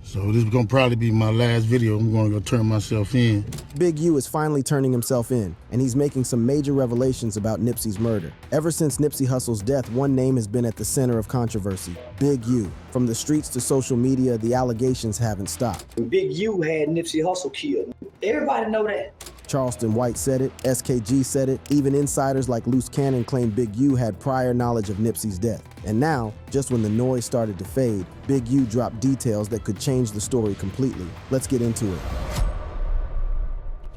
So this is gonna probably be my last video. I'm gonna go turn myself in. Big U is finally turning himself in, and he's making some major revelations about Nipsey's murder. Ever since Nipsey Hussle's death, one name has been at the center of controversy: Big U. From the streets to social media, the allegations haven't stopped. Big U had Nipsey Hussle killed. Everybody know that. Charleston White said it, SKG said it, even insiders like Loose Cannon claimed Big U had prior knowledge of Nipsey's death. And now, just when the noise started to fade, Big U dropped details that could change the story completely. Let's get into it.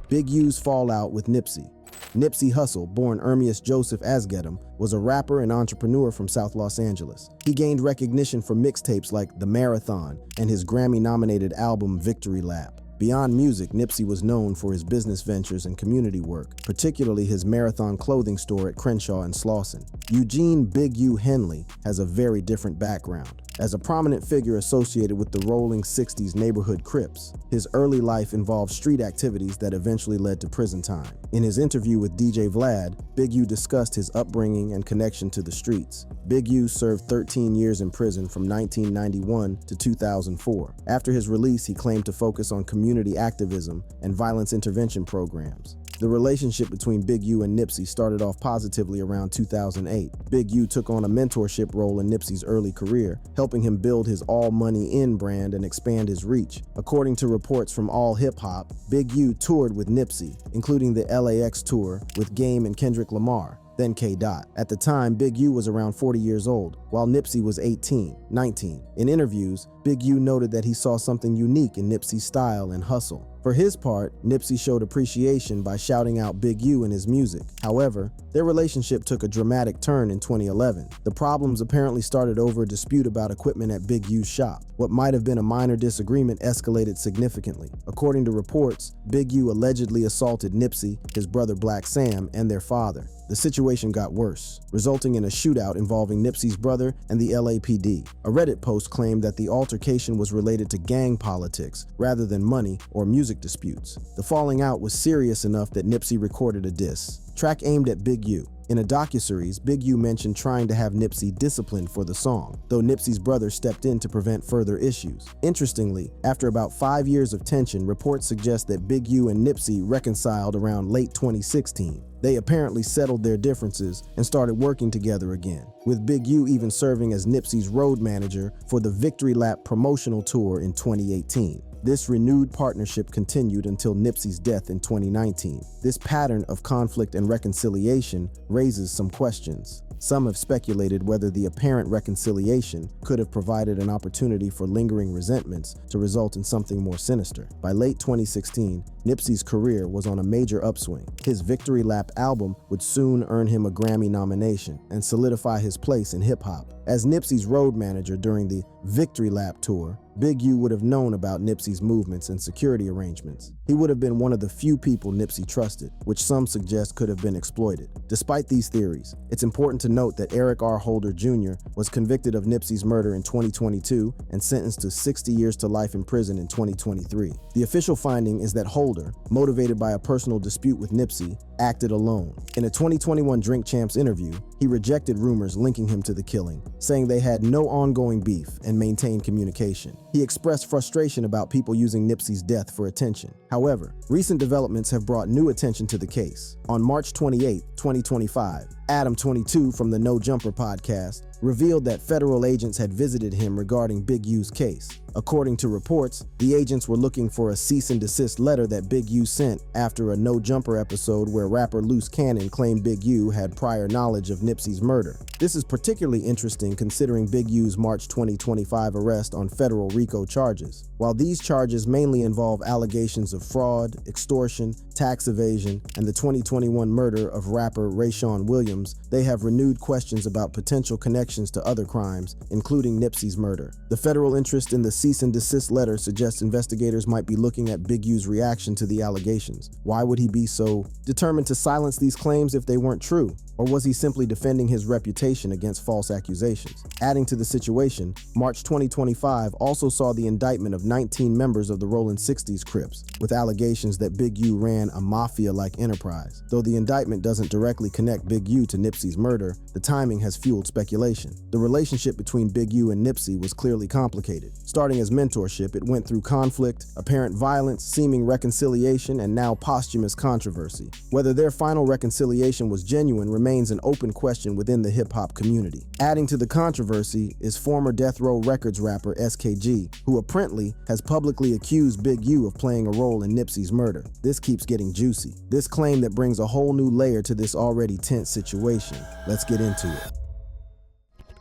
Big U's fallout with Nipsey. Nipsey Hussle, born Ermias Joseph Asgedam, was a rapper and entrepreneur from South Los Angeles. He gained recognition for mixtapes like The Marathon and his Grammy-nominated album Victory Lap. Beyond music, Nipsey was known for his business ventures and community work, particularly his Marathon clothing store at Crenshaw and Slauson. Eugene Big U Henley has a very different background. As a prominent figure associated with the rolling 60s neighborhood Crips, his early life involved street activities that eventually led to prison time. In his interview with DJ Vlad, Big U discussed his upbringing and connection to the streets. Big U served 13 years in prison from 1991 to 2004. After his release, he claimed to focus on community activism and violence intervention programs. The relationship between Big U and Nipsey started off positively around 2008. Big U took on a mentorship role in Nipsey's early career, helping him build his All Money In brand and expand his reach. According to reports from All Hip Hop, Big U toured with Nipsey, including the LAX tour with Game and Kendrick Lamar, then K. Dot. At the time, Big U was around 40 years old, while Nipsey was 18, 19. In interviews, Big U noted that he saw something unique in Nipsey's style and hustle. For his part, Nipsey showed appreciation by shouting out Big U in his music. However, their relationship took a dramatic turn in 2011. The problems apparently started over a dispute about equipment at Big U's shop. What might have been a minor disagreement escalated significantly. According to reports, Big U allegedly assaulted Nipsey, his brother Black Sam, and their father. The situation got worse, resulting in a shootout involving Nipsey's brother and the LAPD. A Reddit post claimed that the altercation was related to gang politics rather than money or music disputes. The falling out was serious enough that Nipsey recorded a diss track aimed at Big U. In a docuseries, Big U mentioned trying to have Nipsey disciplined for the song, though Nipsey's brother stepped in to prevent further issues. Interestingly, after about 5 years of tension, reports suggest that Big U and Nipsey reconciled around late 2016. They apparently settled their differences and started working together again, with Big U even serving as Nipsey's road manager for the Victory Lap promotional tour in 2018. This renewed partnership continued until Nipsey's death in 2019. This pattern of conflict and reconciliation raises some questions. Some have speculated whether the apparent reconciliation could have provided an opportunity for lingering resentments to result in something more sinister. By late 2016, Nipsey's career was on a major upswing. His Victory Lap album would soon earn him a Grammy nomination and solidify his place in hip-hop. As Nipsey's road manager during the Victory Lap tour, Big U would have known about Nipsey's movements and security arrangements. He would have been one of the few people Nipsey trusted, which some suggest could have been exploited. Despite these theories, it's important to note that Eric R. Holder Jr. was convicted of Nipsey's murder in 2022 and sentenced to 60 years to life in prison in 2023. The official finding is that Holder, motivated by a personal dispute with Nipsey, acted alone. In a 2021 Drink Champs interview, he rejected rumors linking him to the killing, saying they had no ongoing beef and maintained communication. He expressed frustration about people using Nipsey's death for attention. However, recent developments have brought new attention to the case. On March 28, 2025, Adam 22 from the No Jumper podcast revealed that federal agents had visited him regarding Big U's case. According to reports, the agents were looking for a cease and desist letter that Big U sent after a No Jumper episode where rapper Loose Cannon claimed Big U had prior knowledge of Nipsey's murder. This is particularly interesting considering Big U's March 2025 arrest on federal RICO charges. While these charges mainly involve allegations of fraud, extortion, tax evasion, and the 2021 murder of rapper Rayshawn Williams, they have renewed questions about potential connections to other crimes, including Nipsey's murder. The federal interest in the cease and desist letter suggests investigators might be looking at Big U's reaction to the allegations. Why would he be so determined to silence these claims if they weren't true? Or was he simply defending his reputation against false accusations? Adding to the situation, March 2025 also saw the indictment of 19 members of the Rolling 60s Crips, with allegations that Big U ran a mafia-like enterprise. Though the indictment doesn't directly connect Big U to Nipsey's murder, the timing has fueled speculation. speculation. The relationship between Big U and Nipsey was clearly complicated. Starting as mentorship, it went through conflict, apparent violence, seeming reconciliation, and now posthumous controversy. Whether their final reconciliation was genuine remains an open question within the hip-hop community. Adding to the controversy is former Death Row Records rapper SKG, who apparently has publicly accused Big U of playing a role in Nipsey's murder. This keeps getting juicy. This claim that brings a whole new layer to this already tense situation. Let's get into it.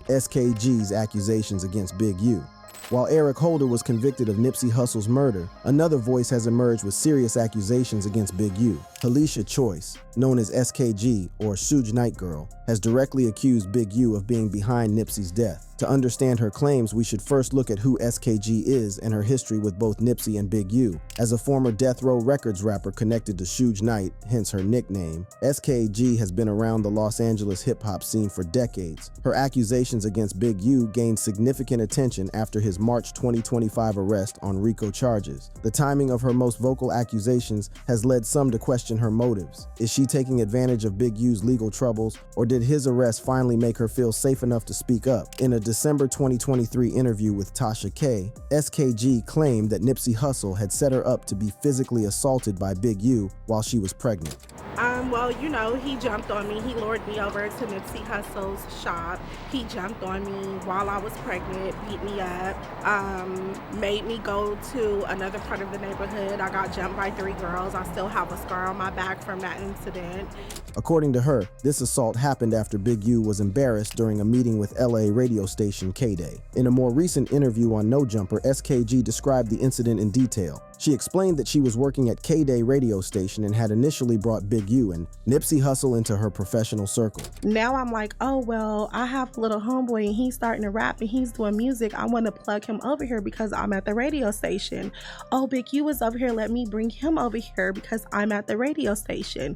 SKG's accusations against Big U. While Eric Holder was convicted of Nipsey Hussle's murder, another voice has emerged with serious accusations against Big U. Halisha Choice, known as SKG or Suge Knight Girl, has directly accused Big U of being behind Nipsey's death. To understand her claims, we should first look at who SKG is and her history with both Nipsey and Big U. As a former Death Row Records rapper connected to Suge Knight, hence her nickname, SKG has been around the Los Angeles hip-hop scene for decades. Her accusations against Big U gained significant attention after his March 2025 arrest on RICO charges. The timing of her most vocal accusations has led some to question her motives. Is she taking advantage of Big U's legal troubles, or did his arrest finally make her feel safe enough to speak up? In a December 2023 interview with Tasha K, SKG claimed that Nipsey Hussle had set her up to be physically assaulted by Big U while she was pregnant. Well, you know, he jumped on me. He lured me over to Nipsey Hussle's shop. He jumped on me while I was pregnant, beat me up, made me go to another part of the neighborhood. I got jumped by 3 girls. I still have a scar on my back from that incident. According to her, this assault happened after Big U was embarrassed during a meeting with LA radio station K-Day. In a more recent interview on No Jumper, SKG described the incident in detail. She explained that she was working at K-Day radio station and had initially brought Big U and Nipsey Hussle into her professional circle. Now I'm like, oh, well, I have a little homeboy and he's starting to rap and he's doing music. I want to plug him over here because I'm at the radio station. Oh, Big U is over here. Let me bring him over here because I'm at the radio station.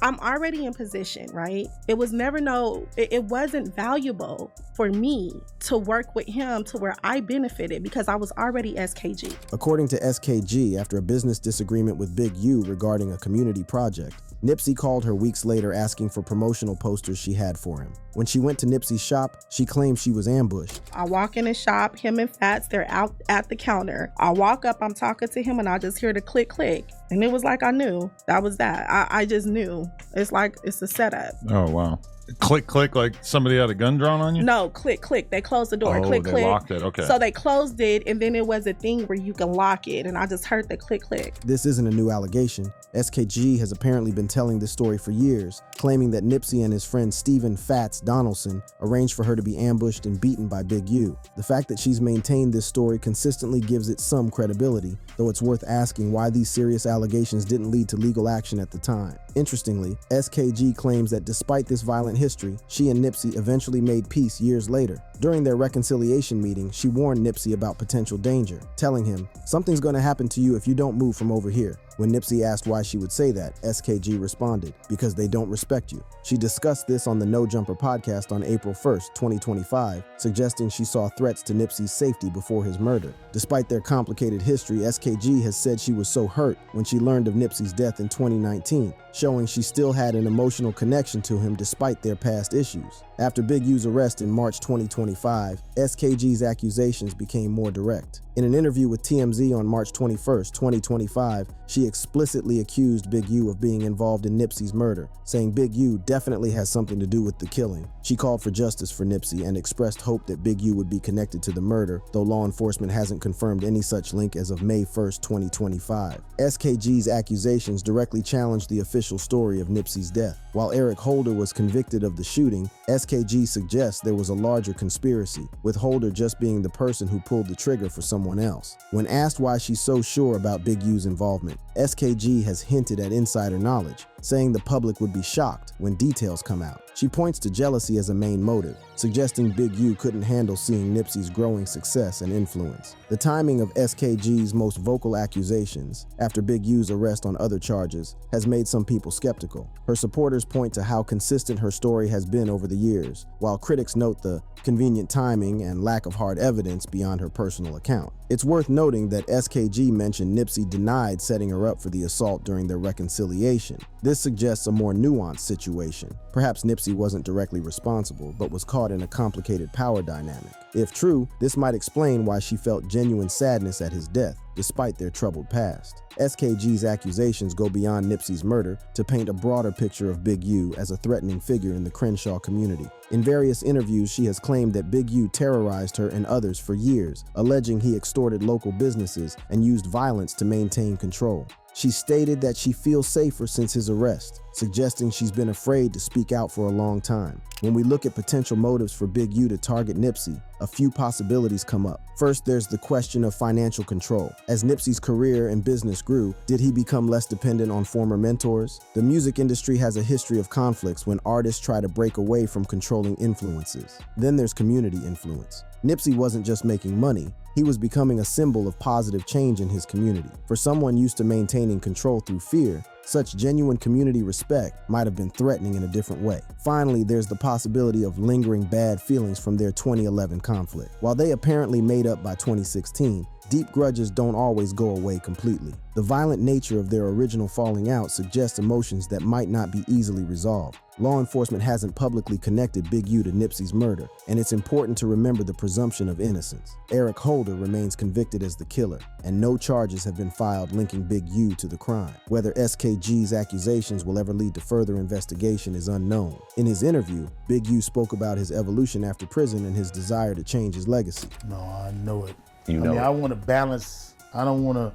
I'm already in position, right? It wasn't valuable for me to work with him to where I benefited because I was already SKG. According to SKG, after a business disagreement with Big U regarding a community project, Nipsey called her weeks later asking for promotional posters she had for him. When she went to Nipsey's shop, she claimed she was ambushed. I walk in the shop, him and Fats, they're out at the counter. I walk up, I'm talking to him, and I just hear the click, click. And it was like I knew that was that. I just knew. It's like it's a setup. Oh, wow. Click, click, like somebody had a gun drawn on you? No, click, click. They closed the door. Oh, click, they click. locked it. Okay. So they closed it, and then it was a thing where you can lock it, and I just heard the click, click. This isn't a new allegation. SKG has apparently been telling this story for years, claiming that Nipsey and his friend Stephen Fats Donaldson arranged for her to be ambushed and beaten by Big U. The fact that she's maintained this story consistently gives it some credibility, though it's worth asking why these serious allegations didn't lead to legal action at the time. Interestingly, SKG claims that despite this violent history, she and Nipsey eventually made peace years later. During their reconciliation meeting, she warned Nipsey about potential danger, telling him, "Something's gonna happen to you if you don't move from over here." When Nipsey asked why she would say that, SKG responded, "Because they don't respect you." She discussed this on the No Jumper podcast on April 1st, 2025, suggesting she saw threats to Nipsey's safety before his murder. Despite their complicated history, SKG has said she was so hurt when she learned of Nipsey's death in 2019, showing she still had an emotional connection to him despite their past issues. After Big U's arrest in March 2025, SKG's accusations became more direct. In an interview with TMZ on March 21st, 2025, she explicitly accused Big U of being involved in Nipsey's murder, saying Big U definitely has something to do with the killing. She called for justice for Nipsey and expressed hope that Big U would be connected to the murder, though law enforcement hasn't confirmed any such link as of May 1st, 2025. SKG's accusations directly challenged the official story of Nipsey's death. While Eric Holder was convicted of the shooting, SKG suggests there was a larger conspiracy, with Holder just being the person who pulled the trigger for someone else. When asked why she's so sure about Big U's involvement, SKG has hinted at insider knowledge, saying the public would be shocked when details come out. She points to jealousy as a main motive, suggesting Big U couldn't handle seeing Nipsey's growing success and influence. The timing of SKG's most vocal accusations, after Big U's arrest on other charges, has made some people skeptical. Her supporters point to how consistent her story has been over the years, while critics note the convenient timing and lack of hard evidence beyond her personal account. It's worth noting that SKG mentioned Nipsey denied setting her up for the assault during their reconciliation. This suggests a more nuanced situation. Perhaps Nipsey wasn't directly responsible, but was caught in a complicated power dynamic. If true, this might explain why she felt genuine sadness at his death, despite their troubled past. SKG's accusations go beyond Nipsey's murder to paint a broader picture of Big U as a threatening figure in the Crenshaw community. In various interviews, she has claimed that Big U terrorized her and others for years, alleging he extorted local businesses and used violence to maintain control. She stated that she feels safer since his arrest, suggesting she's been afraid to speak out for a long time. When we look at potential motives for Big U to target Nipsey, a few possibilities come up. First, there's the question of financial control. As Nipsey's career and business grew, did he become less dependent on former mentors? The music industry has a history of conflicts when artists try to break away from controlling influences. Then there's community influence. Nipsey wasn't just making money, he was becoming a symbol of positive change in his community. For someone used to maintaining control through fear, such genuine community respect might have been threatening in a different way. Finally, there's the possibility of lingering bad feelings from their 2011 conflict. While they apparently made up by 2016, deep grudges don't always go away completely. The violent nature of their original falling out suggests emotions that might not be easily resolved. Law enforcement hasn't publicly connected Big U to Nipsey's murder, and it's important to remember the presumption of innocence. Eric Holder remains convicted as the killer, and no charges have been filed linking Big U to the crime. Whether SKG's accusations will ever lead to further investigation is unknown. In his interview, Big U spoke about his evolution after prison and his desire to change his legacy. No, I know it. You know, I want to balance. I don't want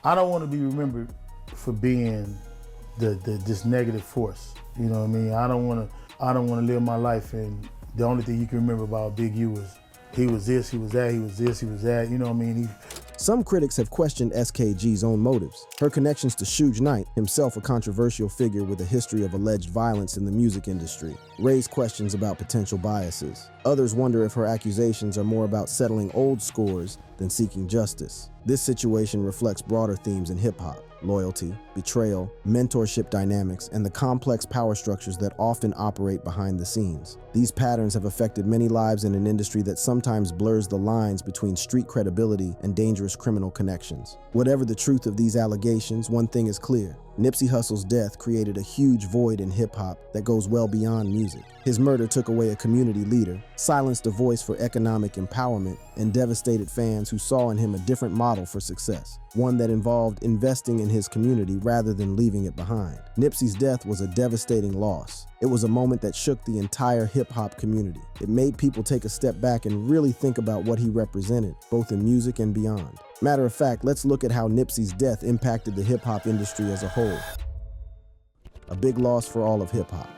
to be remembered for being this negative force. You know what I mean? I don't want to live my life and the only thing you can remember about Big U was he was this, he was that, he was this, he was that. You know what I mean? Some critics have questioned SKG's own motives. Her connections to Suge Knight, himself a controversial figure with a history of alleged violence in the music industry, raise questions about potential biases. Others wonder if her accusations are more about settling old scores than seeking justice. This situation reflects broader themes in hip-hop: loyalty, betrayal, mentorship dynamics, and the complex power structures that often operate behind the scenes. These patterns have affected many lives in an industry that sometimes blurs the lines between street credibility and dangerous criminal connections. Whatever the truth of these allegations, one thing is clear: Nipsey Hussle's death created a huge void in hip-hop that goes well beyond music. His murder took away a community leader, silenced a voice for economic empowerment, and devastated fans who saw in him a different model for success, one that involved investing in his community rather than leaving it behind. Nipsey's death was a devastating loss. It was a moment that shook the entire hip-hop community. It made people take a step back and really think about what he represented, both in music and beyond. Matter of fact, let's look at how Nipsey's death impacted the hip-hop industry as a whole. A big loss for all of hip-hop.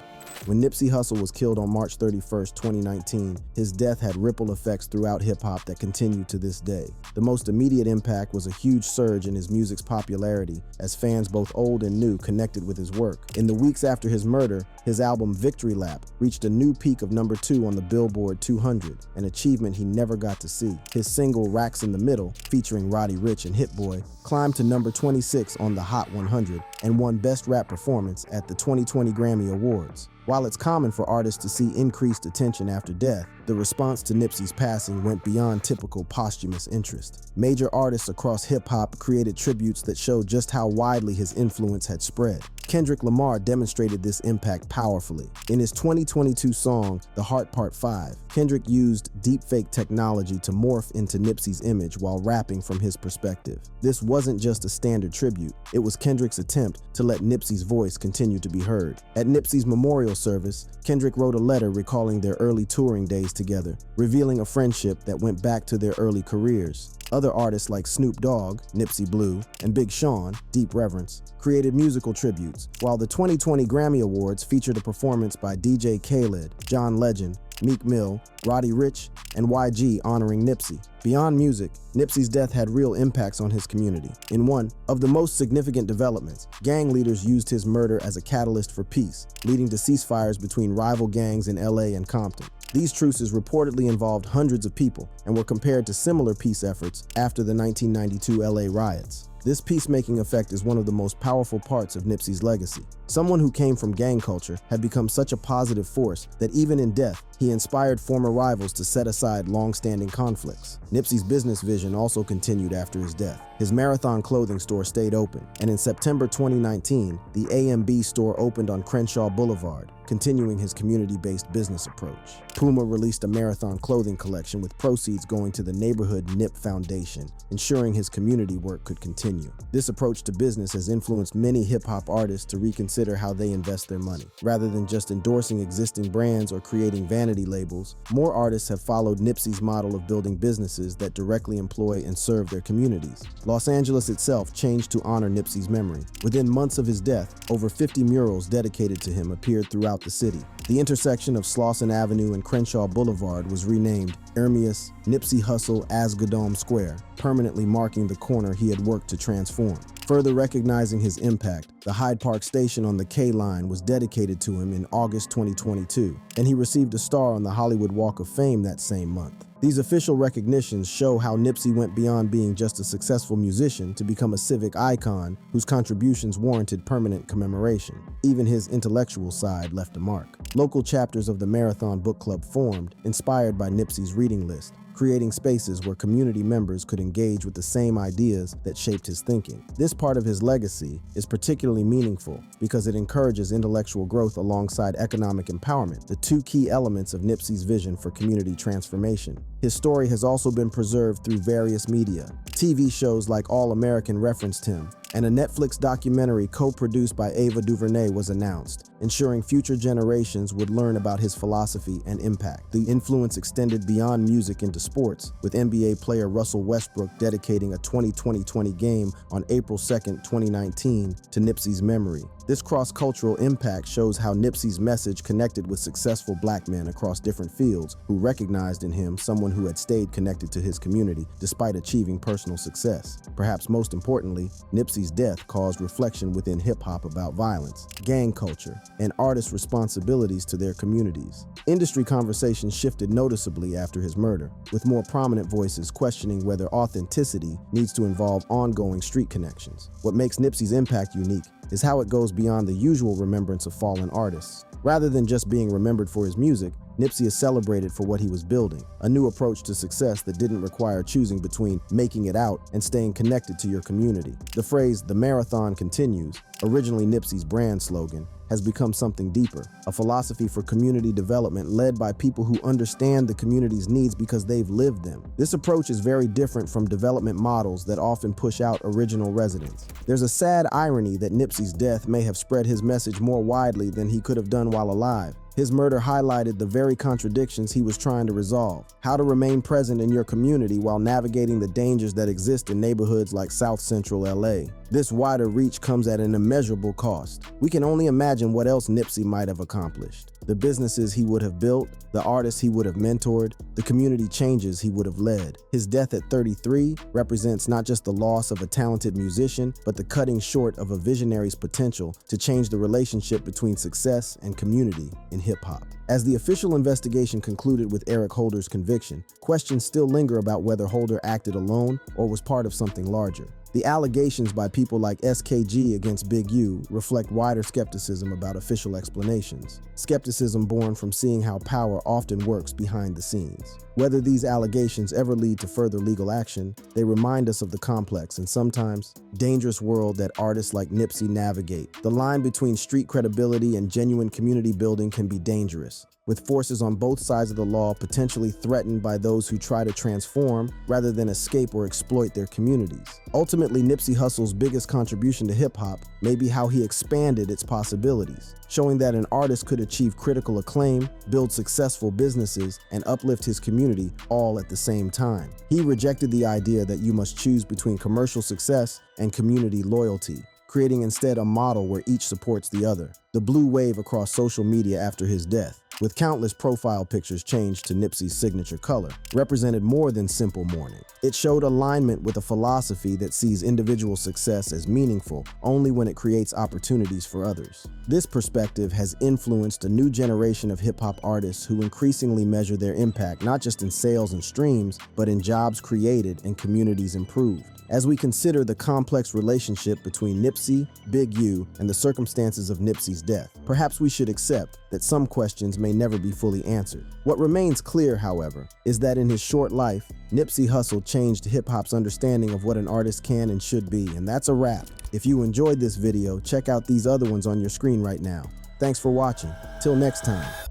When Nipsey Hussle was killed on March 31st, 2019, his death had ripple effects throughout hip-hop that continue to this day. The most immediate impact was a huge surge in his music's popularity as fans both old and new connected with his work. In the weeks after his murder, his album Victory Lap reached a new peak of #2 on the Billboard 200, an achievement he never got to see. His single Racks in the Middle, featuring Roddy Ricch and Hit Boy, climbed to #26 on the Hot 100 and won Best Rap Performance at the 2020 Grammy Awards. While it's common for artists to see increased attention after death, the response to Nipsey's passing went beyond typical posthumous interest. Major artists across hip-hop created tributes that showed just how widely his influence had spread. Kendrick Lamar demonstrated this impact powerfully. In his 2022 song, The Heart Part 5, Kendrick used deepfake technology to morph into Nipsey's image while rapping from his perspective. This wasn't just a standard tribute, it was Kendrick's attempt to let Nipsey's voice continue to be heard. At Nipsey's memorial service, Kendrick wrote a letter recalling their early touring days together, revealing a friendship that went back to their early careers. Other artists like Snoop Dogg, Nipsey Blue, and Big Sean, Deep Reverence, created musical tributes, while the 2020 Grammy Awards featured a performance by DJ Khaled, John Legend, Meek Mill, Roddy Ricch, and YG honoring Nipsey. Beyond music, Nipsey's death had real impacts on his community. In one of the most significant developments, gang leaders used his murder as a catalyst for peace, leading to ceasefires between rival gangs in LA and Compton. These truces reportedly involved hundreds of people and were compared to similar peace efforts after the 1992 LA riots. This peacemaking effect is one of the most powerful parts of Nipsey's legacy. Someone who came from gang culture had become such a positive force that even in death, He inspired former rivals to set aside long-standing conflicts. Nipsey's business vision also continued after his death. His Marathon clothing store stayed open, and in September 2019, the AMB store opened on Crenshaw Boulevard, continuing his community-based business approach. Puma released a Marathon clothing collection with proceeds going to the neighborhood NIP Foundation, ensuring his community work could continue. This approach to business has influenced many hip-hop artists to reconsider how they invest their money. Rather than just endorsing existing brands or creating vanity labels, more artists have followed Nipsey's model of building businesses that directly employ and serve their communities. Los Angeles itself changed to honor Nipsey's memory. Within months of his death, over 50 murals dedicated to him appeared throughout the city. The intersection of Slauson Avenue and Crenshaw Boulevard was renamed Ermias Nipsey Hussle Asgadome Square, permanently marking the corner he had worked to transform. Further recognizing his impact, the Hyde Park station on the K Line was dedicated to him in August 2022, and he received a star on the Hollywood Walk of Fame that same month. These official recognitions show how Nipsey went beyond being just a successful musician to become a civic icon whose contributions warranted permanent commemoration. Even his intellectual side left a mark. Local chapters of the Marathon Book Club formed, inspired by Nipsey's reading list, creating spaces where community members could engage with the same ideas that shaped his thinking. This part of his legacy is particularly meaningful because it encourages intellectual growth alongside economic empowerment, the two key elements of Nipsey's vision for community transformation. His story has also been preserved through various media. TV shows like All American referenced him, and a Netflix documentary co-produced by Ava DuVernay was announced, ensuring future generations would learn about his philosophy and impact. The influence extended beyond music into sports, with NBA player Russell Westbrook dedicating a 2020 game on April 2, 2019 to Nipsey's memory. This cross-cultural impact shows how Nipsey's message connected with successful black men across different fields who recognized in him someone who had stayed connected to his community despite achieving personal success. Perhaps most importantly, Nipsey's death caused reflection within hip-hop about violence, gang culture, and artists' responsibilities to their communities. Industry conversations shifted noticeably after his murder, with more prominent voices questioning whether authenticity needs to involve ongoing street connections. What makes Nipsey's impact unique is how it goes beyond the usual remembrance of fallen artists. Rather than just being remembered for his music, Nipsey is celebrated for what he was building, a new approach to success that didn't require choosing between making it out and staying connected to your community. The phrase, "The Marathon Continues," originally Nipsey's brand slogan, has become something deeper, a philosophy for community development led by people who understand the community's needs because they've lived them. This approach is very different from development models that often push out original residents. There's a sad irony that Nipsey's death may have spread his message more widely than he could have done while alive. His murder highlighted the very contradictions he was trying to resolve: how to remain present in your community while navigating the dangers that exist in neighborhoods like South Central LA. This wider reach comes at an immeasurable cost. We can only imagine what else Nipsey might have accomplished. The businesses he would have built, the artists he would have mentored, the community changes he would have led. His death at 33 represents not just the loss of a talented musician, but the cutting short of a visionary's potential to change the relationship between success and community in hip-hop. As the official investigation concluded with Eric Holder's conviction, questions still linger about whether Holder acted alone or was part of something larger. The allegations by people like SKG against Big U reflect wider skepticism about official explanations, skepticism born from seeing how power often works behind the scenes. Whether these allegations ever lead to further legal action, they remind us of the complex and sometimes dangerous world that artists like Nipsey navigate. The line between street credibility and genuine community building can be dangerous, with forces on both sides of the law potentially threatened by those who try to transform rather than escape or exploit their communities. Ultimately, Nipsey Hussle's biggest contribution to hip-hop may be how he expanded its possibilities, showing that an artist could achieve critical acclaim, build successful businesses, and uplift his community all at the same time. He rejected the idea that you must choose between commercial success and community loyalty, creating instead a model where each supports the other. The blue wave across social media after his death, with countless profile pictures changed to Nipsey's signature color, represented more than simple mourning. It showed alignment with a philosophy that sees individual success as meaningful only when it creates opportunities for others. This perspective has influenced a new generation of hip-hop artists who increasingly measure their impact not just in sales and streams, but in jobs created and communities improved. As we consider the complex relationship between Nipsey, Big U, and the circumstances of Nipsey's Nipsey's death. Perhaps we should accept that some questions may never be fully answered. What remains clear, however, is that in his short life, Nipsey Hussle changed hip-hop's understanding of what an artist can and should be, and that's a wrap. If you enjoyed this video, check out these other ones on your screen right now. Thanks for watching. Till next time.